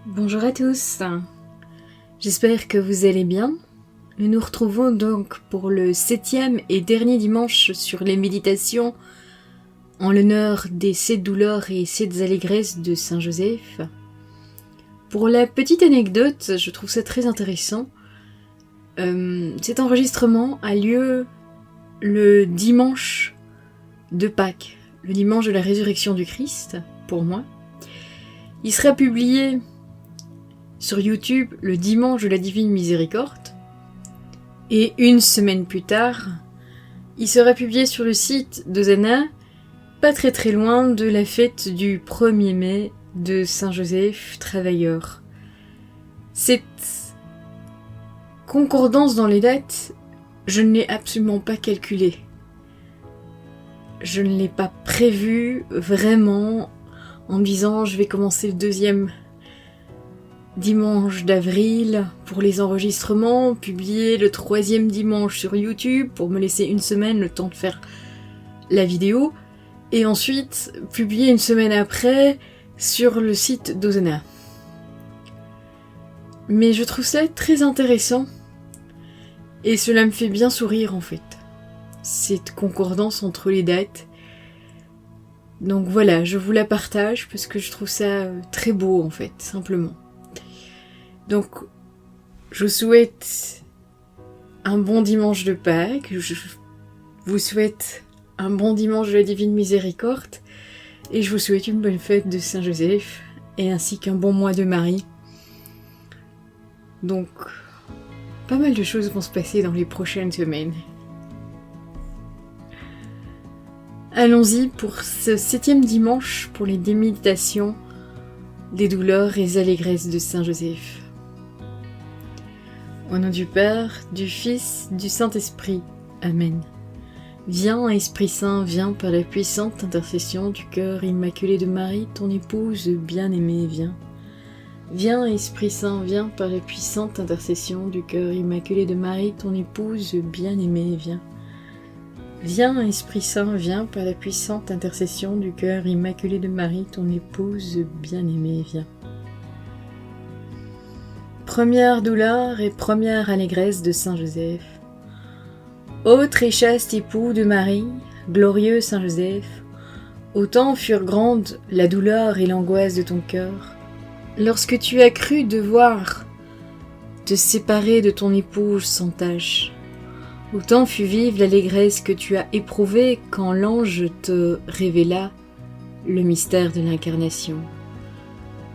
Bonjour à tous, j'espère que vous allez bien. Nous nous retrouvons donc pour le 7e et dernier dimanche sur les méditations en l'honneur des 7 douleurs et 7 allégresses de Saint Joseph. Pour la petite anecdote, je trouve ça très intéressant. Cet enregistrement a lieu le dimanche de Pâques, le dimanche de la résurrection du Christ, pour moi. Il sera publié sur YouTube le dimanche de la Divine Miséricorde. Et une semaine plus tard, il sera publié sur le site d'Hosanna, pas très loin de la fête du 1er mai de Saint Joseph Travailleur. Cette concordance dans les dates, je ne l'ai absolument pas calculée. Je ne l'ai pas prévue vraiment en me disant je vais commencer le 2e dimanche d'avril pour les enregistrements, publier le 3e dimanche sur YouTube pour me laisser une semaine le temps de faire la vidéo, et ensuite publier une semaine après sur le site d'Hosanna. Mais je trouve ça très intéressant et cela me fait bien sourire en fait, cette concordance entre les dates. Donc voilà, je vous la partage parce que je trouve ça très beau en fait, simplement. Donc, je vous souhaite un bon dimanche de Pâques, je vous souhaite un bon dimanche de la Divine Miséricorde, et je vous souhaite une bonne fête de Saint Joseph, et ainsi qu'un bon mois de Marie. Donc, pas mal de choses vont se passer dans les prochaines semaines. Allons-y pour ce 7e dimanche pour les méditations des douleurs et allégresses de Saint Joseph. Au nom du Père, du Fils, du Saint-Esprit. Amen. Viens, Esprit Saint, viens par la puissante intercession du cœur immaculé de Marie, ton épouse bien-aimée, viens. Viens, Esprit Saint, viens par la puissante intercession du cœur immaculé de Marie, ton épouse bien-aimée, viens. Viens, Esprit Saint, viens par la puissante intercession du cœur immaculé de Marie, ton épouse bien-aimée, viens. Première douleur et première allégresse de Saint Joseph. Ô très chaste époux de Marie, glorieux Saint Joseph, autant furent grandes la douleur et l'angoisse de ton cœur, lorsque tu as cru devoir te séparer de ton épouse sans tache. Autant fut vive l'allégresse que tu as éprouvée quand l'ange te révéla le mystère de l'incarnation.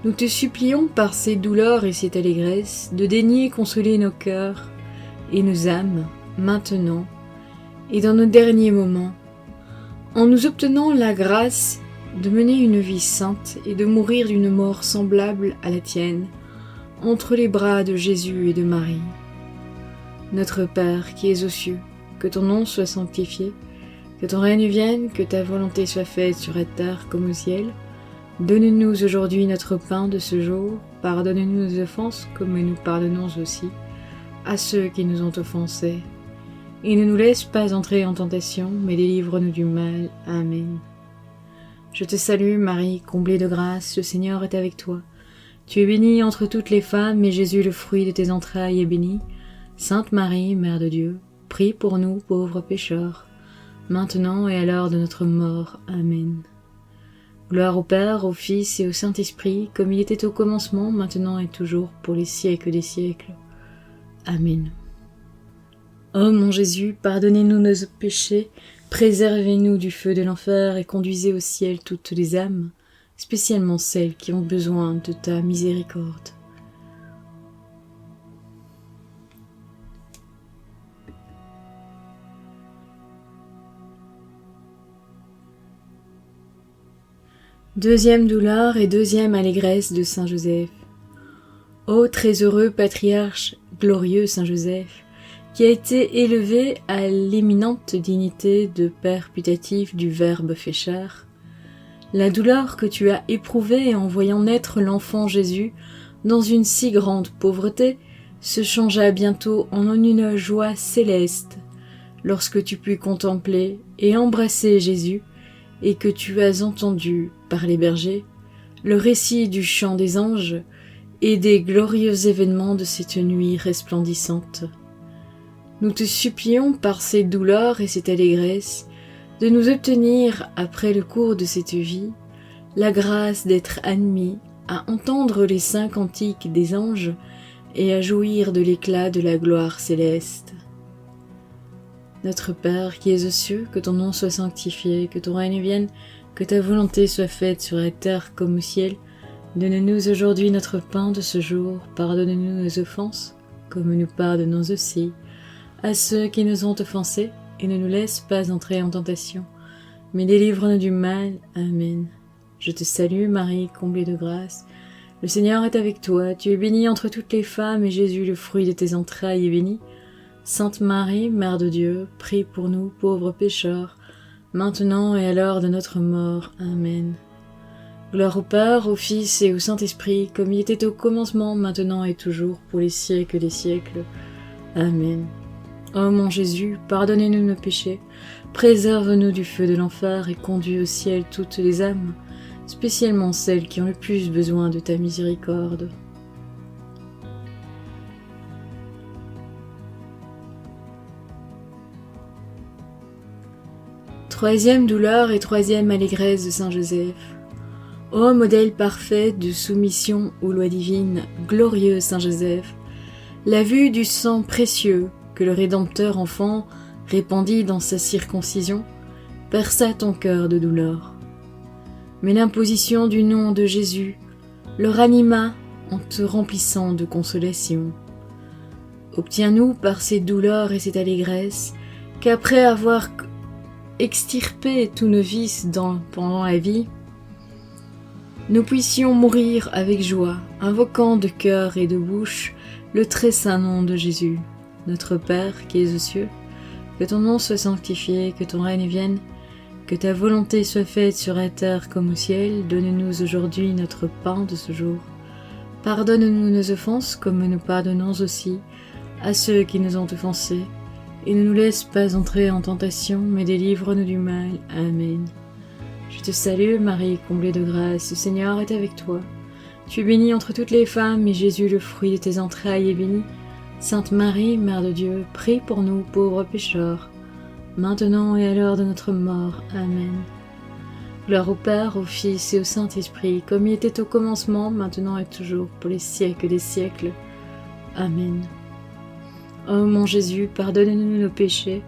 Nous te supplions par ces douleurs et cette allégresse de daigner consoler nos cœurs et nos âmes maintenant et dans nos derniers moments, en nous obtenant la grâce de mener une vie sainte et de mourir d'une mort semblable à la tienne, entre les bras de Jésus et de Marie. Notre Père qui es aux cieux, que ton nom soit sanctifié, que ton règne vienne, que ta volonté soit faite sur la terre comme au ciel. Donne-nous aujourd'hui notre pain de ce jour, pardonne-nous nos offenses comme nous pardonnons aussi à ceux qui nous ont offensés. Et ne nous laisse pas entrer en tentation, mais délivre-nous du mal. Amen. Je te salue Marie, comblée de grâce, le Seigneur est avec toi. Tu es bénie entre toutes les femmes, et Jésus, le fruit de tes entrailles, est béni. Sainte Marie, Mère de Dieu, prie pour nous pauvres pécheurs, maintenant et à l'heure de notre mort. Amen. Gloire au Père, au Fils et au Saint-Esprit, comme il était au commencement, maintenant et toujours, pour les siècles des siècles. Amen. Ô mon Jésus, pardonnez-nous nos péchés, préservez-nous du feu de l'enfer et conduisez au ciel toutes les âmes, spécialement celles qui ont besoin de ta miséricorde. Deuxième douleur et deuxième allégresse de Saint Joseph. Ô très heureux patriarche, glorieux Saint Joseph, qui a été élevé à l'éminente dignité de Père putatif du Verbe fait chair, la douleur que tu as éprouvée en voyant naître l'enfant Jésus dans une si grande pauvreté se changea bientôt en une joie céleste lorsque tu pus contempler et embrasser Jésus et que tu as entendu par les bergers le récit du chant des anges et des glorieux événements de cette nuit resplendissante. Nous te supplions par ces douleurs et cette allégresse de nous obtenir, après le cours de cette vie, la grâce d'être admis à entendre les saints cantiques des anges et à jouir de l'éclat de la gloire céleste. Notre Père qui es aux cieux, que ton nom soit sanctifié, que ton règne vienne, que ta volonté soit faite sur la terre comme au ciel. Donne-nous aujourd'hui notre pain de ce jour, pardonne-nous nos offenses, comme nous pardonnons aussi à ceux qui nous ont offensés, et ne nous laisse pas entrer en tentation, mais délivre-nous du mal. Amen. Je te salue Marie, comblée de grâce. Le Seigneur est avec toi, tu es bénie entre toutes les femmes, et Jésus, le fruit de tes entrailles, est béni. Sainte Marie, Mère de Dieu, prie pour nous pauvres pécheurs, maintenant et à l'heure de notre mort. Amen. Gloire au Père, au Fils et au Saint-Esprit, comme il était au commencement, maintenant et toujours, pour les siècles des siècles. Amen. Ô mon Jésus, pardonnez-nous nos péchés, préserve-nous du feu de l'enfer et conduis au ciel toutes les âmes, spécialement celles qui ont le plus besoin de ta miséricorde. Troisième douleur et troisième allégresse de Saint Joseph. Ô modèle parfait de soumission aux lois divines, glorieux Saint Joseph, la vue du sang précieux que le Rédempteur enfant répandit dans sa circoncision perça ton cœur de douleur. Mais l'imposition du nom de Jésus le ranima en te remplissant de consolation. Obtiens-nous par ces douleurs et cette allégresse qu'après avoir extirpé tous nos vices pendant la vie, nous puissions mourir avec joie, invoquant de cœur et de bouche le très saint nom de Jésus. Notre Père qui es aux cieux, que ton nom soit sanctifié, que ton règne vienne, que ta volonté soit faite sur la terre comme au ciel. Donne-nous aujourd'hui notre pain de ce jour. Pardonne-nous nos offenses comme nous pardonnons aussi à ceux qui nous ont offensés. Et ne nous laisse pas entrer en tentation, mais délivre-nous du mal. Amen. Je te salue Marie, comblée de grâce, le Seigneur est avec toi. Tu es bénie entre toutes les femmes, et Jésus, le fruit de tes entrailles, est béni. Sainte Marie, Mère de Dieu, prie pour nous pauvres pécheurs, maintenant et à l'heure de notre mort. Amen. Gloire au Père, au Fils et au Saint-Esprit, comme il était au commencement, maintenant et toujours, pour les siècles des siècles. Amen. Ô mon Jésus, pardonne-nous nos péchés,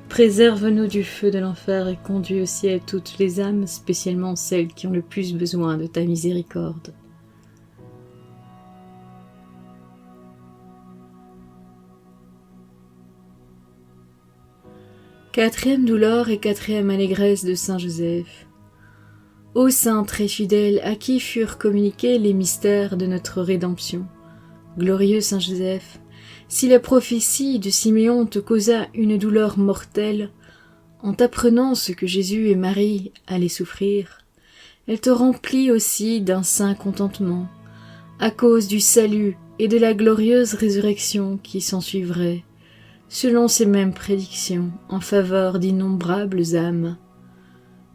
préserve-nous du feu de l'enfer et conduis au ciel toutes les âmes, spécialement celles qui ont le plus besoin de ta miséricorde. Quatrième douleur et quatrième allégresse de Saint Joseph. Ô saint très fidèle, à qui furent communiqués les mystères de notre rédemption, glorieux Saint Joseph, si la prophétie de Siméon te causa une douleur mortelle, en t'apprenant ce que Jésus et Marie allaient souffrir, elle te remplit aussi d'un saint contentement, à cause du salut et de la glorieuse résurrection qui s'ensuivrait, selon ces mêmes prédictions, en faveur d'innombrables âmes.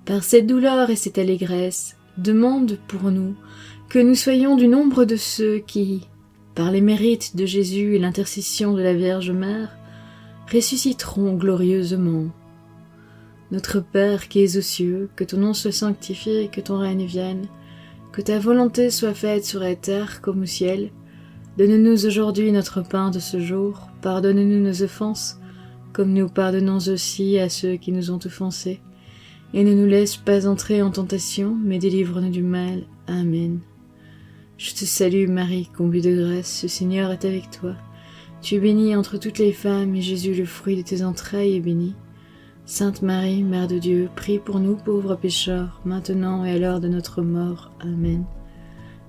Par cette douleur et cette allégresse, demande pour nous que nous soyons du nombre de ceux qui, par les mérites de Jésus et l'intercession de la Vierge Mère, ressusciteront glorieusement. Notre Père qui es aux cieux, que ton nom soit sanctifié, que ton règne vienne, que ta volonté soit faite sur la terre comme au ciel. Donne-nous aujourd'hui notre pain de ce jour, pardonne-nous nos offenses, comme nous pardonnons aussi à ceux qui nous ont offensés, et ne nous laisse pas entrer en tentation, mais délivre-nous du mal. Amen. Je te salue Marie, comblée de grâce, le Seigneur est avec toi. Tu es bénie entre toutes les femmes, et Jésus, le fruit de tes entrailles, est béni. Sainte Marie, Mère de Dieu, prie pour nous pauvres pécheurs, maintenant et à l'heure de notre mort. Amen.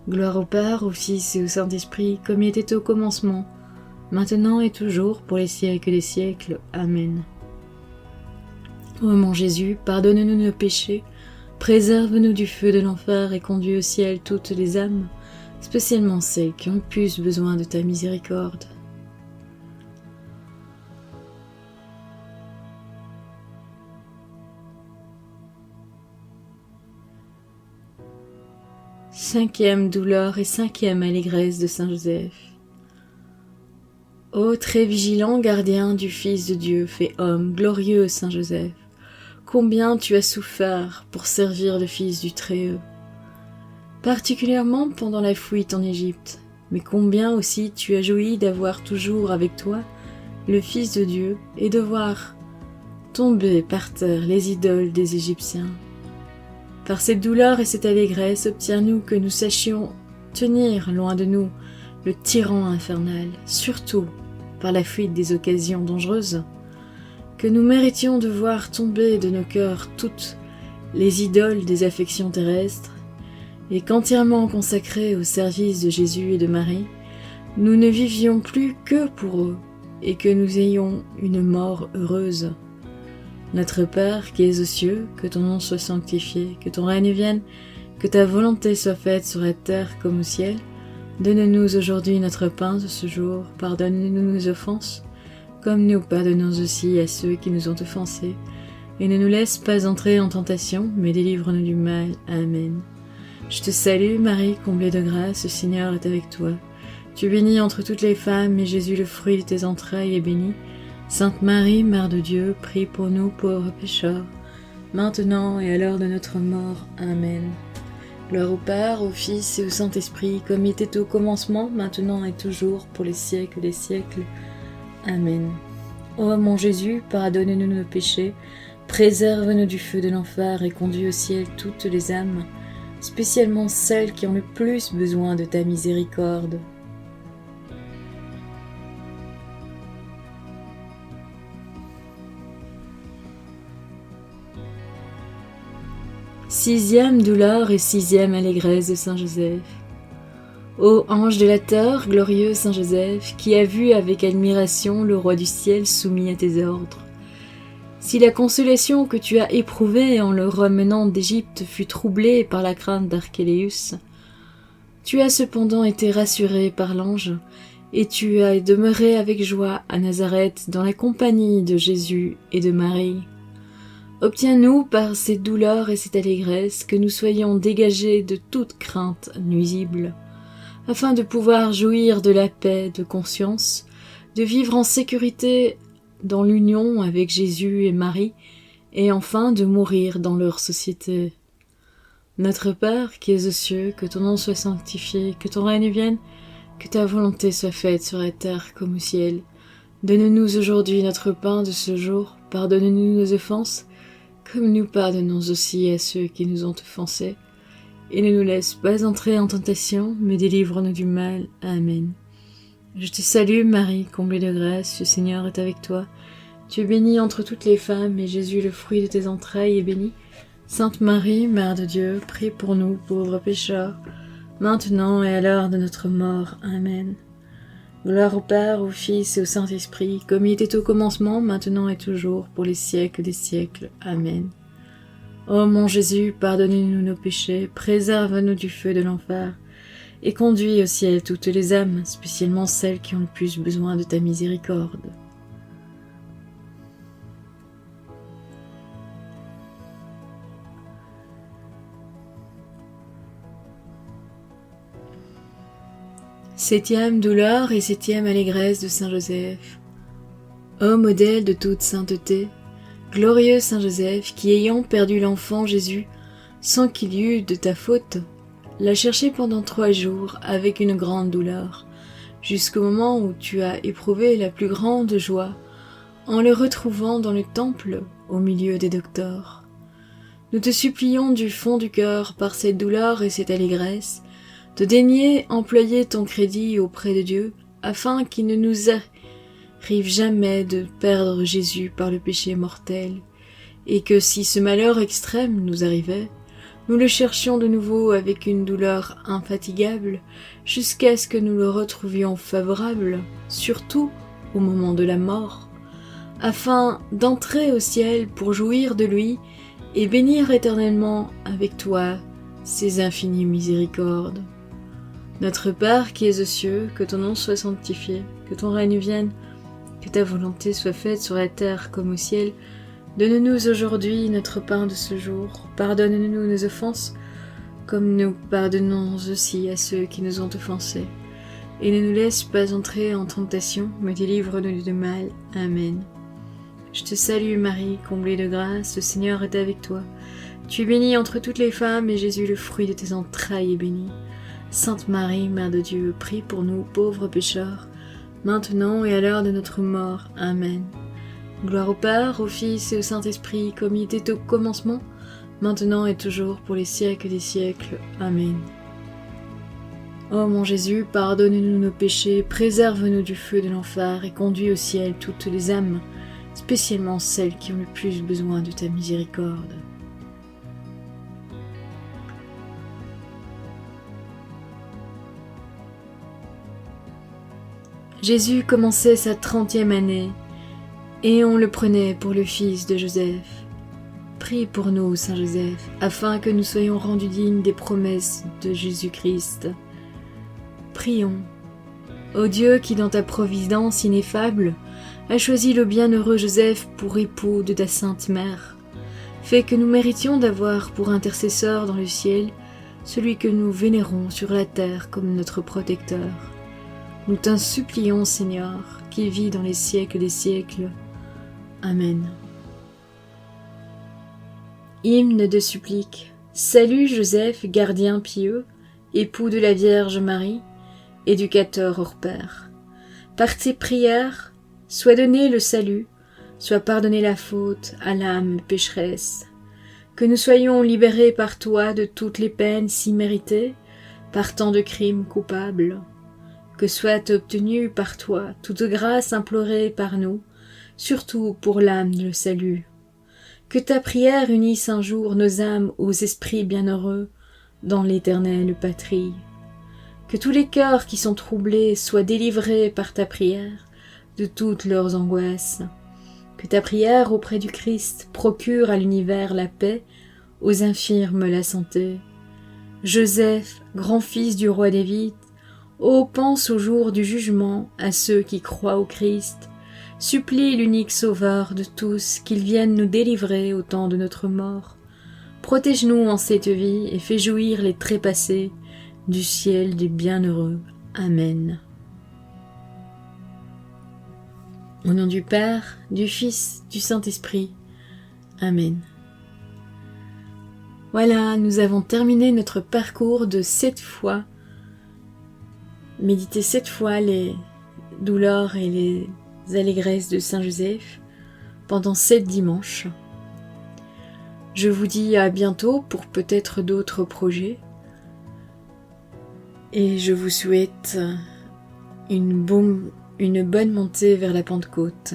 Gloire au Père, au Fils et au Saint-Esprit, comme il était au commencement, maintenant et toujours, pour les siècles des siècles. Amen. Ô mon Jésus, pardonne-nous nos péchés, préserve-nous du feu de l'enfer et conduis au ciel toutes les âmes, spécialement celles qui ont le plus besoin de ta miséricorde. Cinquième douleur et cinquième allégresse de Saint Joseph. Ô très vigilant gardien du Fils de Dieu fait homme, glorieux Saint Joseph, combien tu as souffert pour servir le Fils du Très-Haut, particulièrement pendant la fuite en Égypte, mais combien aussi tu as joui d'avoir toujours avec toi le Fils de Dieu et de voir tomber par terre les idoles des Égyptiens. Par cette douleur et cette allégresse, obtiens-nous que nous sachions tenir loin de nous le tyran infernal, surtout par la fuite des occasions dangereuses, que nous méritions de voir tomber de nos cœurs toutes les idoles des affections terrestres, et qu'entièrement consacrés au service de Jésus et de Marie, nous ne vivions plus que pour eux, et que nous ayons une mort heureuse. Notre Père qui es aux cieux, que ton nom soit sanctifié, que ton règne vienne, que ta volonté soit faite sur la terre comme au ciel. Donne-nous aujourd'hui notre pain de ce jour, pardonne-nous nos offenses, comme nous pardonnons aussi à ceux qui nous ont offensés. Et ne nous laisse pas entrer en tentation, mais délivre-nous du mal. Amen. Je te salue Marie, comblée de grâce, le Seigneur est avec toi. Tu es bénie entre toutes les femmes, et Jésus, le fruit de tes entrailles, est béni. Sainte Marie, Mère de Dieu, prie pour nous pauvres pécheurs, maintenant et à l'heure de notre mort. Amen. Gloire au Père, au Fils et au Saint-Esprit, comme il était au commencement, maintenant et toujours, pour les siècles des siècles. Amen. Ô mon Jésus, pardonne-nous nos péchés, préserve-nous du feu de l'enfer et conduis au ciel toutes les âmes, spécialement celles qui ont le plus besoin de ta miséricorde. Sixième douleur et sixième allégresse de Saint Joseph. Ô ange de la terre, glorieux Saint Joseph, qui as vu avec admiration le roi du ciel soumis à tes ordres, si la consolation que tu as éprouvée en le ramenant d'Égypte fut troublée par la crainte d'Archéléus, tu as cependant été rassuré par l'ange, et tu as demeuré avec joie à Nazareth dans la compagnie de Jésus et de Marie. Obtiens-nous par ces douleurs et cette allégresse que nous soyons dégagés de toute crainte nuisible, afin de pouvoir jouir de la paix de conscience, de vivre en sécurité dans l'union avec Jésus et Marie, et enfin de mourir dans leur société. Notre Père qui es aux cieux, que ton nom soit sanctifié, que ton règne vienne, que ta volonté soit faite sur la terre comme au ciel. Donne-nous aujourd'hui notre pain de ce jour, pardonne-nous nos offenses, comme nous pardonnons aussi à ceux qui nous ont offensés, et ne nous laisse pas entrer en tentation, mais délivre-nous du mal. Amen. Je te salue Marie, comblée de grâce, le Seigneur est avec toi. Tu es bénie entre toutes les femmes, et Jésus, le fruit de tes entrailles, est béni. Sainte Marie, Mère de Dieu, prie pour nous, pauvres pécheurs, maintenant et à l'heure de notre mort. Amen. Gloire au Père, au Fils et au Saint-Esprit, comme il était au commencement, maintenant et toujours, pour les siècles des siècles. Amen. Ô mon Jésus, pardonnez-nous nos péchés, préserve-nous du feu de l'enfer, et conduis au ciel toutes les âmes, spécialement celles qui ont le plus besoin de ta miséricorde. Septième douleur et septième allégresse de Saint Joseph. Ô modèle de toute sainteté, glorieux Saint Joseph, qui ayant perdu l'enfant Jésus, sans qu'il y eût de ta faute, l'a cherché pendant 3 jours avec une grande douleur, jusqu'au moment où tu as éprouvé la plus grande joie en le retrouvant dans le temple au milieu des docteurs. Nous te supplions du fond du cœur, par cette douleur et cette allégresse, de daigner employer ton crédit auprès de Dieu, afin qu'il ne nous arrive jamais de perdre Jésus par le péché mortel, et que si ce malheur extrême nous arrivait, nous le cherchions de nouveau avec une douleur infatigable, jusqu'à ce que nous le retrouvions favorable, surtout au moment de la mort, afin d'entrer au ciel pour jouir de lui et bénir éternellement avec toi ses infinies miséricordes. Notre Père qui es aux cieux, que ton nom soit sanctifié, que ton règne vienne, que ta volonté soit faite sur la terre comme au ciel. Donne-nous aujourd'hui notre pain de ce jour, pardonne-nous nos offenses, comme nous pardonnons aussi à ceux qui nous ont offensés. Et ne nous laisse pas entrer en tentation, mais délivre-nous du mal. Amen. Je te salue Marie, comblée de grâce, le Seigneur est avec toi. Tu es bénie entre toutes les femmes, et Jésus, le fruit de tes entrailles, est béni. Sainte Marie, Mère de Dieu, prie pour nous, pauvres pécheurs, maintenant et à l'heure de notre mort. Amen. Gloire au Père, au Fils et au Saint-Esprit, comme il était au commencement, maintenant et toujours, pour les siècles des siècles. Amen. Ô mon Jésus, pardonne-nous nos péchés, préserve-nous du feu de l'enfer et conduis au ciel toutes les âmes, spécialement celles qui ont le plus besoin de ta miséricorde. Jésus commençait sa 30e année, et on le prenait pour le fils de Joseph. Prie pour nous, Saint Joseph, afin que nous soyons rendus dignes des promesses de Jésus-Christ. Prions. Ô Dieu qui, dans ta providence ineffable, a choisi le bienheureux Joseph pour époux de ta sainte mère, fais que nous méritions d'avoir pour intercesseur dans le ciel celui que nous vénérons sur la terre comme notre protecteur. Nous t'en supplions, Seigneur, qui vit dans les siècles des siècles. Amen. Hymne de supplique. Salut Joseph, gardien pieux, époux de la Vierge Marie, éducateur hors pair. Par tes prières, soit donné le salut, soit pardonnée la faute à l'âme pécheresse. Que nous soyons libérés par toi de toutes les peines si méritées, par tant de crimes coupables. Que soit obtenue par toi toute grâce implorée par nous, surtout pour l'âme le salut. Que ta prière unisse un jour nos âmes aux esprits bienheureux dans l'éternelle patrie. Que tous les cœurs qui sont troublés soient délivrés par ta prière de toutes leurs angoisses. Que ta prière auprès du Christ procure à l'univers la paix, aux infirmes la santé. Joseph, grand fils du roi David, ô pense au jour du jugement à ceux qui croient au Christ, supplie l'unique Sauveur de tous qu'il vienne nous délivrer au temps de notre mort. Protège-nous en cette vie et fais jouir les trépassés du ciel des bienheureux. Amen. Au nom du Père, du Fils, du Saint-Esprit. Amen. Voilà, nous avons terminé notre parcours de 7 fois. Méditer 7 fois les douleurs et les allégresses de Saint Joseph pendant 7 dimanches. Je vous dis à bientôt pour peut-être d'autres projets. Et je vous souhaite une bonne montée vers la Pentecôte.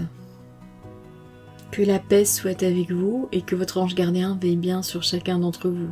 Que la paix soit avec vous et que votre ange gardien veille bien sur chacun d'entre vous.